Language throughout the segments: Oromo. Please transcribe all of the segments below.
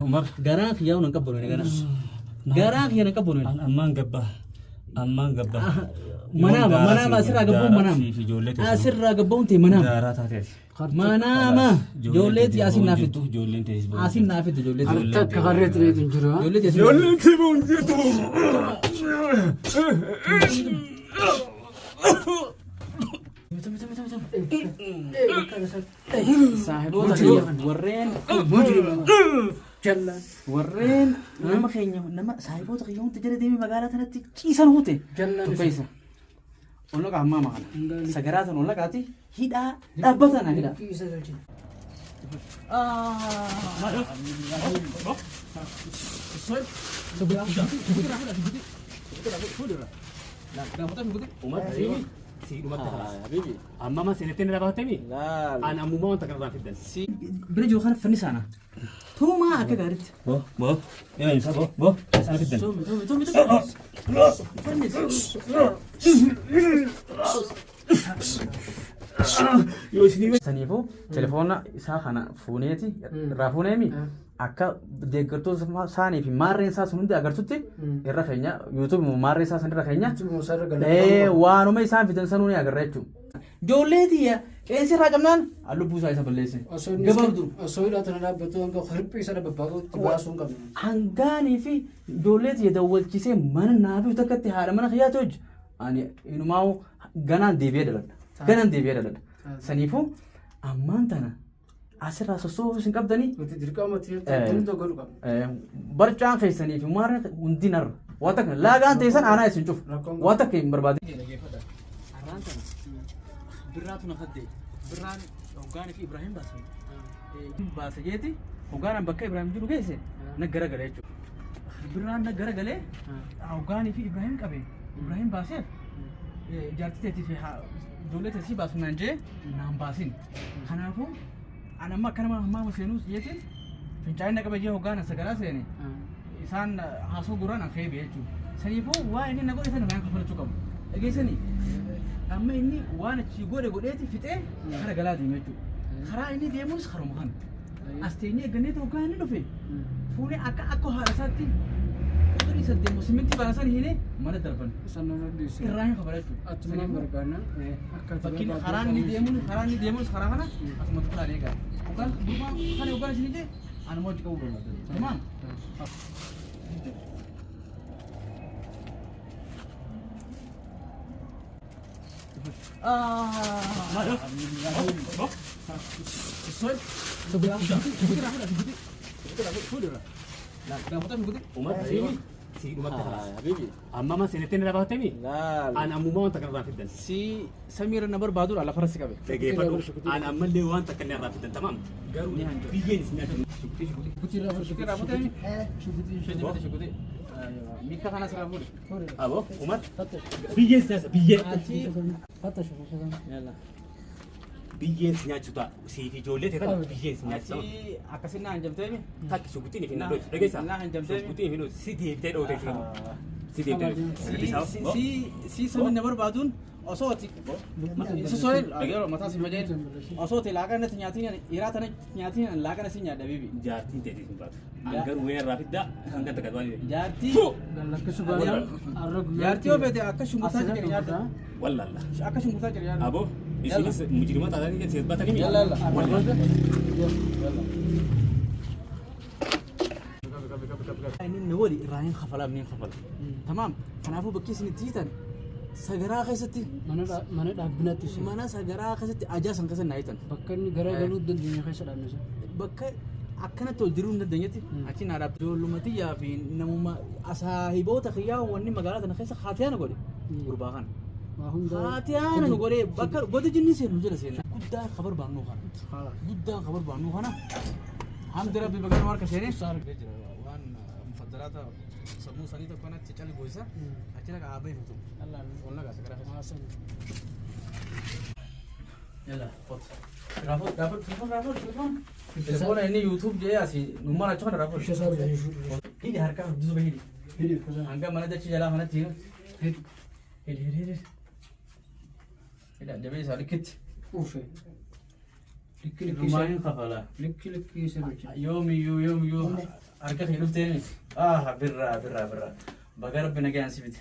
عمر قراك يا ونكبروني قراك يا نكبروني أمان قبه أمان قبه منام أسرع قبون منام أسرع قبون تي منام منام جولت ياسين نافد ياسين نافد جولت أرتك غريت لي تنجرها جولت ياسين جولت بونجتو صاحبو ورين جلّا ورين نما خينيا نما صاحبو تقيون تجري ديمي مقالة تنتي كيسان هوتي جلّا كيسا والله عمّا معنا سجرات والله قاتي هيدا دبتنا هيدا حبيبي أما ما سنتين ربعه تبي لا أنا أمو ما أنت كنا في الدنيا برجو خلف فنسانا تو ما أكقارت بو يا إنسان بو أنا في الدنيا تومي فنس يوسني سنيفو تلفونا ساخنا فونيتي رافونيمي akka deeggartoota saanii fi maarreen isaa sun hundi agartutti irra keenya YouTube maarreen isaa san irra keenya waanuma isaan fidan sanuu ni agarra jechuudha. Ijoolleetii qeensi irraa qabnaan lubbuu isaa isa balleesse. Gabaabdu. Osoo hidhatanii dhaabbatu hanga hirphii isa babbaaquu baasuu hin qabne. Hangaanii fi ijoolleetii dawwalchisee mana naafi takkatti haadha mana kiyyaatti hojii ani inumaa ganaan deebi'ee daladha. Saniifuu ammaan tana. Asirraa sosoofuu isin qabdanii dirqama tirtii tokko dhuga barcaan keessanii fi maarreen hundi narra waan takka laagaan teessan aanaa isin cufu waan takka hin barbaadin. Arraan tana birraatu na fadde birraan hoggaanii fi Ibrahim baasan baasa jeeti hoggaanaan bakka Ibrahim jiru geesse na garagale jechuudha. Birraan na garagalee hoggaanii fi Ibrahim qabe Ibrahim baaseef jaartiteetii fi ijoollee teessii baasu naan jee naan baasin kanaafuu. أنا ما كان ما مسينوس يتين فنجانا قبل جه هوغانا سكرا سيني إنسان حاسو قرانا خيب يجوا سنيفو واني نقول إنسان ما ينقفل تكم أجي سني أما إني وانا تيجوري قولتي فتة خرا قلادي ميجوا خرا إني ديموس خرا مهان أستيني جنيت هوغاني نفي فوني أكو هارساتي كوري سدي مسلمين تبى نسان هنا mana darban irraan kabaratu atuma barbaanna fakkiin karaan ni deemus karaa kana asuma tuqaa eega ugaan duuba kana ugaan isinite ana moji qabu barbaadu tamam حبيبي أما ما سنتين ربعه تبي لا أنا أمو ما أنت كنا في الدنيا سي سمير النبر بادور على فرسك أبي أنا أما اللي وأنت كنا في الدنيا تمام في جنس شكوتي ميكا خلاص رافول أبو عمر في جنس فتش يلا بيجنس نياتشوتا سيفي جولة ترى بيجنس نياتشوتا أكاسينا هنجم تبي تاك شوكتيني فينا رجيسا لا هنجم تبي شوكتيني فينا سيدي بتاعه أو تيجي سيدي بتاعه سي سمين نبر بعدون أصوتي سوسوي أجر متى سمجين أصوتي لاقنا نتنياتين إيراتنا نتنياتين لاقنا سينيا دبيبي جارتين تدي سبب أنكر وين رافد دا أنكر تكادواني جارتي الرجل جارتي هو بيتي أكشو متاجر ياردا والله لا أكشو متاجر ياردا أبو إيش مجرمات هذا اللي جالس يتبع تاني يلا ini nawali Ibrahim khafala min khafal tamam kanafu bakis ni titan sagara khaysati mana dhaabinatti mana sagara khaysati ajasan kasan naitan bakka inni gara galuu dandeenya keessa dhaabnisa bakka akkana tol diruu dandenyati achi na dhaab dolumati ya fi namuma asahibota khiya wanni magaalata na khaysa khatiyana gode gurbaahan khatiyana no gode bakka gode jinni sen nujala sen gudda khabar baanu khana gudda khabar baanu khana hamd rabbi bagan warka sene sar ثلاثة سمو سنيت كنا تجعل جوزة أكيد كعابي فتو الله والله كاسة كرافة ما سن يلا فوت رافو تلفون إني يوتيوب جاي أسي نمر أشوف أنا رافو هيدي هركا جزء بهيدي أنك mana ده تجلا mana تيجي هيدي هيدا جبي سالي كت Rumaaniin kafala. Likki sirriichi. Yoom harka kee dhufteeni. Birraa. Baga rabbi nagaan si bite.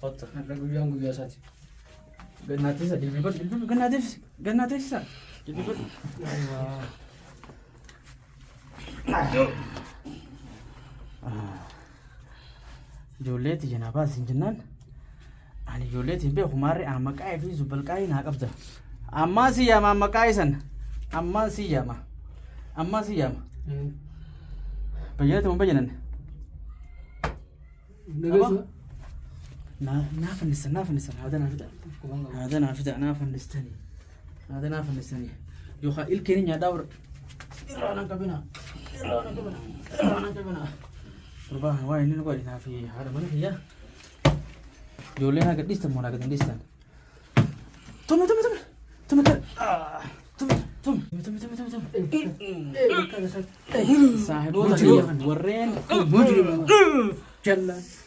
Hotta. Har'a guyyaan guyyaa isaati. Gannaatessa bilbil gannaatessa. Bilbil. Ijoolleeti janaabaa siin jennaan. Ani ijoolleetiin beeku maarree maqaa fi zubbalqaa'ii naa qabda. Ammaa si yaama maqaa isan. Ammaa si yaama. Bayyanaati mun bayyanan. Nageessu. Naa fannisan. Haada naa fida naa fannistanii. Yookaan ilkeen nyaataa warra. Irraa nan qabina. Gurbaan waa inni nu godhinaa fi haadha mana kiyyaa. Ijoolleen haa gadhiistan moo naa gad hin dhiistan? Tume. Saahiboota kiyya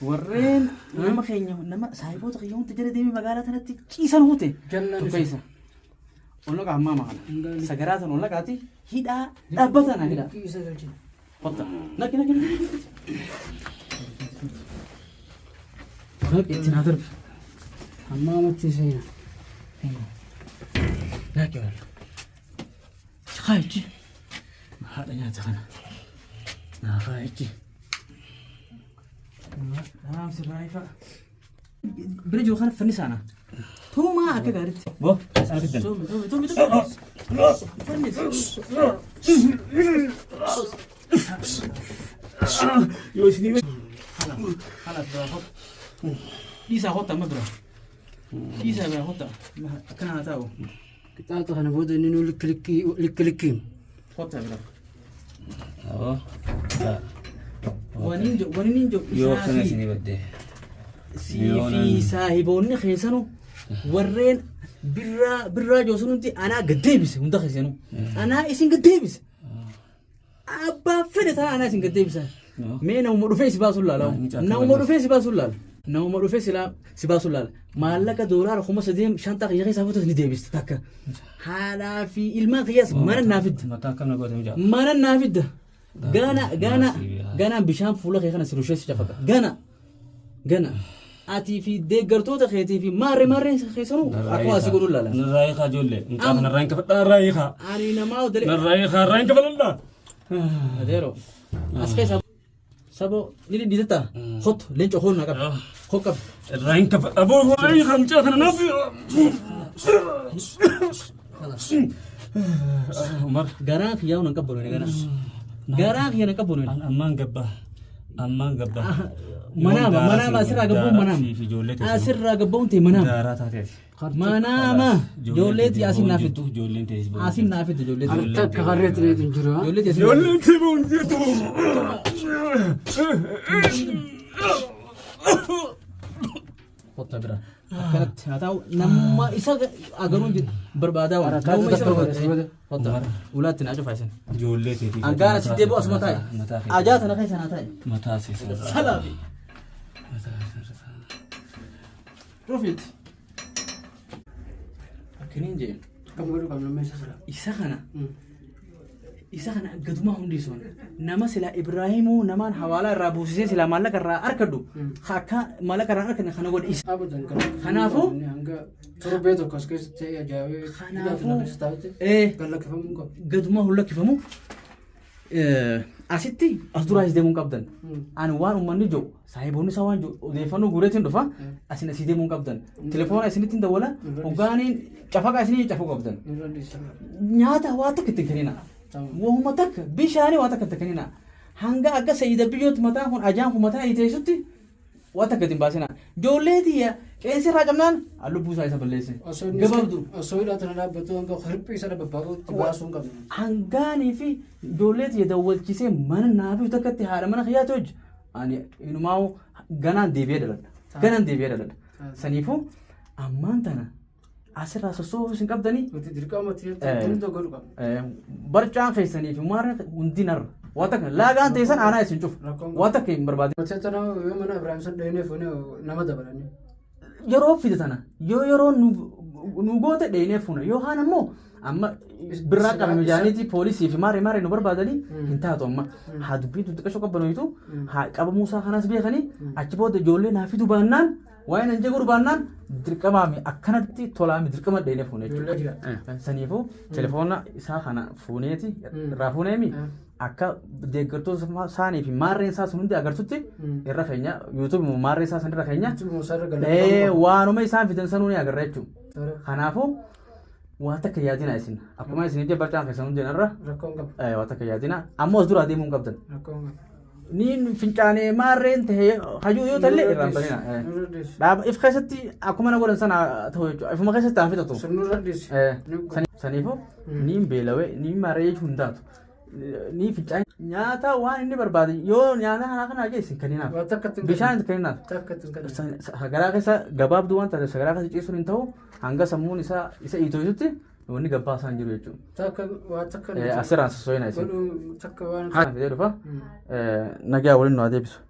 warreen nama keenya saahiboota kiyya hundi jala deemee magaalaa kanatti ciisan hute. Tukkeessa. Ollaqa ammaa maana. Sagaraatan ollaqaati hidhaa dhaabbatana hidhaa. Hotta. Naqi. Itti naa darbe. Ammaa amatti seena. Naqi wal. Chakaayichi. Haadha nyaata kana. Naafaayichi. Naam sirraayifa. Bira jiru kana fannisaana. Tuumaa akka gaariitti. Boo, asirratti dan. Tuumi. Fannis. Yoo isinii Halas bira hot. Dhiisaa hotta amma bira. Dhiisaa bira hotta. Akkana haa taa'u. Qixaaxa kana booda inni nu likki. Hotta bira. Oo. Waniin jo Yoo akkana isinii baddee. Siifi saahiboonni keessanu warreen birraa joosunutti anaa gaddeebise hunda keessanu. Anaa isin gaddeebise. Abbaa fedhe ta'a anaa isin gaddeebisa. Mee nama dhufee si baasuun laala. Nama dhufee si baasuun laala. Maallaqa doolaara 3,500 kiyya keessaa fudhatu ni deebiste takka. Haadhaa fi ilmaan kiyyaas mana naa fidda. Mataa akkam na goote mijaa. Mana naa fidda. Ganaan bishaan fuula kee kana si rusheessi cafaqa. Gana. Ati fi deeggartoota keetii fi maarree keessanuu akkuma asii godhuun laala. Narraa eegaa ijoollee. Mucaa narraa hin kafadhaa narraa eegaa. Ani namaa odelee. Narraa eegaa narraa hin kafadhaa. Adeero. As keessa sabo ni didata. Hot leenco hoon na qaba. Hot qaba. Narraa hin kafadhaa boo narraa eegaa mucaa kana naaf. Umar. Garaan kiyyaa nan qabboon ni garaan. Garaan kiyyaa nan qabboon ni. Ammaan gabbaa. Manama asirraa gabbuun manama. Asirraa gabbuun ta'e manama. Daaraa taateeti. Manama. Ijoolleetii asin naaf fiddu. Ijoolleen ta'e. Asin naaf fiddu ijoolleetii. Harka akka harreetti reetu hin jiru. Ijoolleetii asin. Ijoolleen ta'e boon jirtu. Hotta bira. Akkanatti haa ta'u nama isa agaruun barbaadaa waan. Nama isa barbaadaa. Hotta. Ulaatti naa cufaa isin. Ijoollee ta'e. Angaara sittee bu'u asuma taa'e. Ajaa tana keessa naa taa'e. Mataa seesa. Salaafi. Rufit. Akkaniin jee. Kam godhu qabna meeshaa sira. Isa kana gadumaa hundi sun nama sila Ibraahimu namaan hawaalaa irraa buusisee sila maallaqa irraa arkadhu akka maallaqa irraa arkanne kana godhe isa. Abadan kan. Kanaafuu hanga torbee tokko as keessatti ta'ee ajaa'ibee. Kanaafuu gallakkifamuun qabu. gadumaa hullakkifamu asitti as duraa is deemuun qabdan. Ani waan uummanni jiru saahiboonni isaa waan jiru odeeffannoo guureetiin dhufa asin asii deemuun qabdan. Telefoona isinitti hin dawwala hoggaaniin cafaqa isinii cafuu qabdan. Nyaata waa takka ittiin kennina. Wahuma takka bishaanii waa takka ittiin kennina. Hanga akka sayyida biyyooti mataan kun ajaan kun mataa hiiteessutti waa takka ittiin baasina. Ijoolleetii qeensi irraa cabnaan lubbuu isaa isa balleesse. Gabaabdu. Osoo hidhatana dhaabbatu hanga hirphii isa babbaaquu baasuun qabna. Hangaanii fi ijoolleetii dawwalchisee mana naafi takkatti haadha mana kiyyaatti hojii. Ani inumaa ganaan deebi'ee dhaladha. Saniifuu ammaan tana asirraa sossoobuus hin qabdanii. Nuti dirqama tirtii godhu qabna. Barcaan keessanii fi maarree hundi narra. Waa takka laagaan teessan aanaa isin cufu. Waa takka hin barbaadin. Yoo mana Ibraahim san dhahine fuunee nama dabalanii. yeroo fide sana yeroo nu goote dheenee fuuna yookaan ammoo amma birraa qabame jaaniiti poolisii fi maaree nu barbaadanii hin taatu amma haa dubbii xiqqashoo qabbanoitu haa qabamuu isaa kanas beekanii achi booda ijoollee naafitu baannaan waa'ee nan jeguu baannaan dirqamaami akkanatti tolaami dirqama dheenee fuune jechuudha. Saniifuu telefoona isaa kana fuuneeti irraa fuuneemi akka deeggartoota isaanii fi maarreen isaa sun hundi agartutti irra keenya yuutuub maarree isaa san irra keenya waanuma isaan fidan sanuu ni agarra jechuudha. Kanaafuu waan takka yaadina isin akkuma isin ija barcaan keessan hundi irra waan takka yaadina ammoo as dura deemuu hin qabdan. Niin fincaanee maarreen ta'ee hajuu yoo ta'e irraan banina. Dhaaba if keessatti akkuma na godhan sana ta'u jechuudha. Ifuma keessatti haa fixatu. Saniifuu niin beelawee niin maarree jechuun hin taatu. Niin fincaan nyaata waan inni barbaade yoo nyaata kana geessin kanninaaf. Bishaan kanninaaf. Sagaraa keessa gabaabduu waan taate sagaraa keessa ciisuun hin ta'u hanga sammuun isa iitootutti wanni gabbaa isaan jiru jechuudha. Asirraan sosoina isin. Haa fidee dhufa nagaa waliin nu adeebisu.